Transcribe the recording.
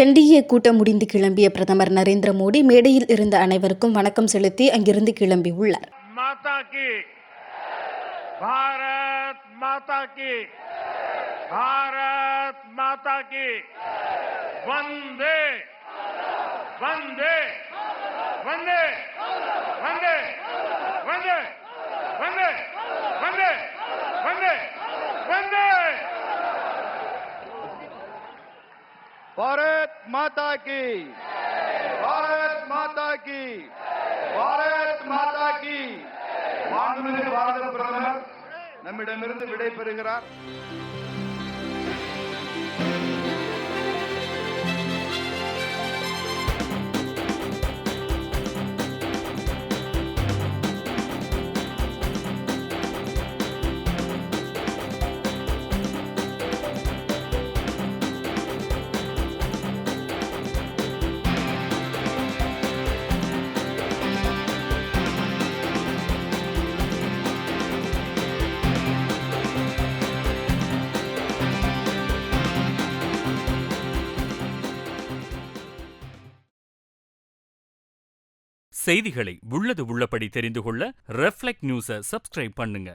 NDA கூட்டம் முடிந்து கிளம்பிய பிரதமர் நரேந்திர மோடி மேடையில் இருந்த அனைவருக்கும் வணக்கம் செலுத்தி அங்கிருந்து கிளம்பியுள்ளார். மாதா கி பாரத் மாதா கி பாரத் மாதா கி வந்தே வந்தே வந்தே வந்தே வந்தே வந்தே வந்தே வந்தே வந்தே भारत माता की भारत माता की भारत माता की மாண்புமிகு பாரத பிரதமர் நம்மிடமிருந்து விடை பெறுகிறார். செய்திகளை உள்ளது உள்ளபடி தெரிந்து கொள்ள ரெஃப்ளெக்ட் நியூஸை சப்ஸ்கிரைப் பண்ணுங்க.